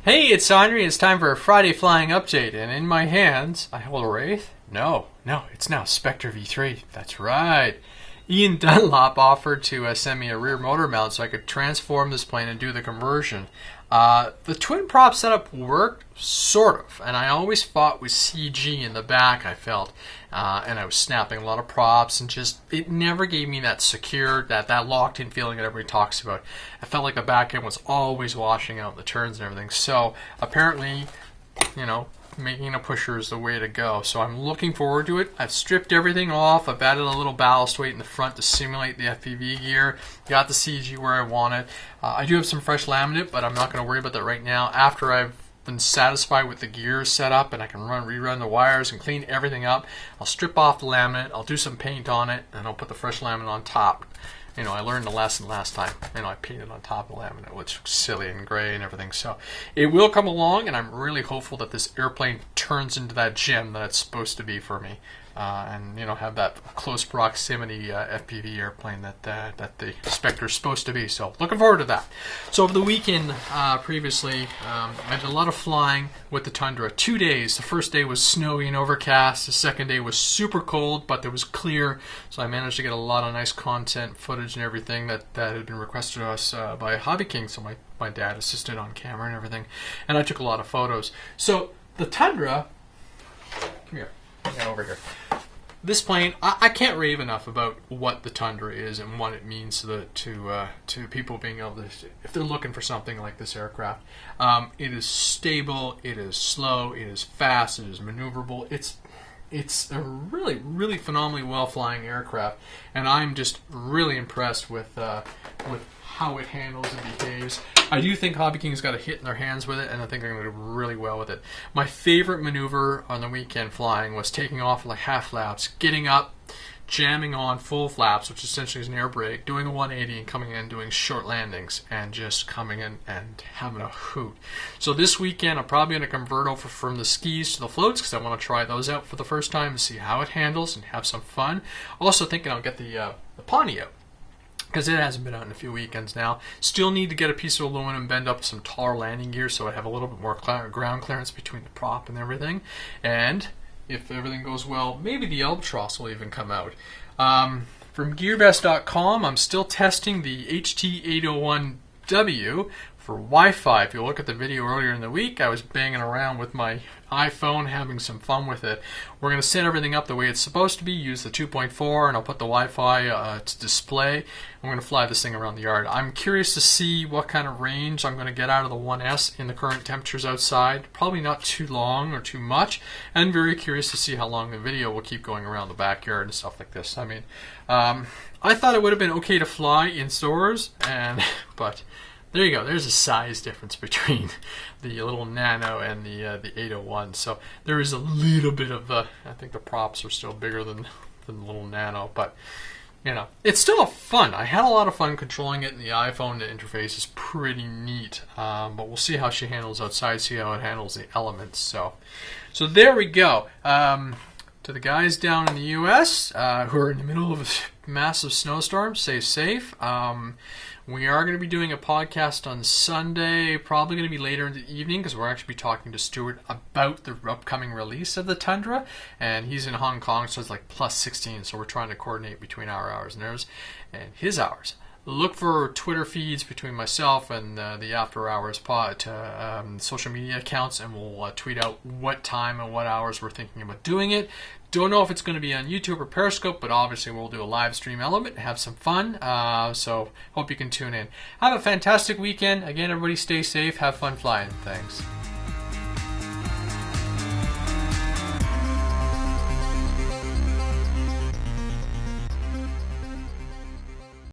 Hey, it's Andre. It's time for a Friday flying update, and in my hands, I hold a Wraith. No, it's now Spectre V3. That's right. Ian Dunlop offered to send me a rear motor mount so I could transform this plane and do the conversion. The twin prop setup worked, sort of, and I always fought with CG in the back, I felt, and I was snapping a lot of props, and just, it never gave me that secure, that locked-in feeling that everybody talks about. I felt like the back end was always washing out the turns and everything, so apparently, making a pusher is the way to go. So I'm looking forward to it. I've stripped everything off. I've added a little ballast weight in the front to simulate the FPV gear. Got the CG where I want it. I do have some fresh laminate, but I'm not going to worry about that right now. After I've been satisfied with the gear set up and I can rerun the wires and clean everything up, I'll strip off the laminate. I'll do some paint on it, and I'll put the fresh laminate on top. I learned the lesson last time. I painted on top of the laminate, which looks silly and gray and everything. So it will come along, and I'm really hopeful that this airplane turns into that gem that it's supposed to be for me. And have that close proximity FPV airplane that the Spectre is supposed to be. So looking forward to that. So over the weekend previously, I did a lot of flying with the Tundra. 2 days. The first day was snowy and overcast. The second day was super cold, but it was clear. So I managed to get a lot of nice content, footage, and everything that had been requested to us by Hobby King. So my dad assisted on camera and everything, and I took a lot of photos. So the Tundra, come here. Get over here. This plane, I can't rave enough about what the Tundra is and what it means to people being able to, if they're looking for something like this aircraft. It is stable, it is slow, it is fast, it is maneuverable. It's a really, really phenomenally well-flying aircraft, and I'm just really impressed with how it handles and behaves. I do think Hobby King's got a hit in their hands with it, and I think they're going to do really well with it. My favorite maneuver on the weekend flying was taking off like half flaps, getting up, jamming on full flaps, which essentially is an air brake, doing a 180 and coming in doing short landings, and just coming in and having a hoot. So this weekend I'm probably going to convert over from the skis to the floats because I want to try those out for the first time to see how it handles and have some fun. Also thinking I'll get the Pawnee out, because it hasn't been out in a few weekends now. Still need to get a piece of aluminum, bend up some taller landing gear so I have a little bit more ground clearance between the prop and everything. And if everything goes well, maybe the Albatros will even come out. From GearBest.com, I'm still testing the HT801W for Wi-Fi. If you look at the video earlier in the week, I was banging around with my iPhone, having some fun with it. We're going to set everything up the way it's supposed to be, use the 2.4, and I'll put the Wi-Fi to display. I'm going to fly this thing around the yard. I'm curious to see what kind of range I'm going to get out of the 1S in the current temperatures outside. Probably not too long or too much, and very curious to see how long the video will keep going around the backyard and stuff like this. I mean, I thought it would have been okay to fly in stores, but there you go. There's a size difference between the little Nano and the 801. So there is a little bit of I think the props are still bigger than the little Nano, but it's still fun. I had a lot of fun controlling it, and the iPhone interface is pretty neat. But we'll see how she handles outside, see how it handles the elements. So there we go. To the guys down in the U.S. Who are in the middle of a massive snowstorm, stay safe. We are going to be doing a podcast on Sunday, probably going to be later in the evening, because we're actually be talking to Stuart about the upcoming release of the Tundra, and he's in Hong Kong, so it's like plus 16, so we're trying to coordinate between our hours and theirs, and his hours. Look for Twitter feeds between myself and the After Hours pod social media accounts, and we'll tweet out what time and what hours we're thinking about doing it. Don't know if it's going to be on YouTube or Periscope, but obviously we'll do a live stream element and have some fun. So hope you can tune in. Have a fantastic weekend. Again, everybody stay safe. Have fun flying. Thanks.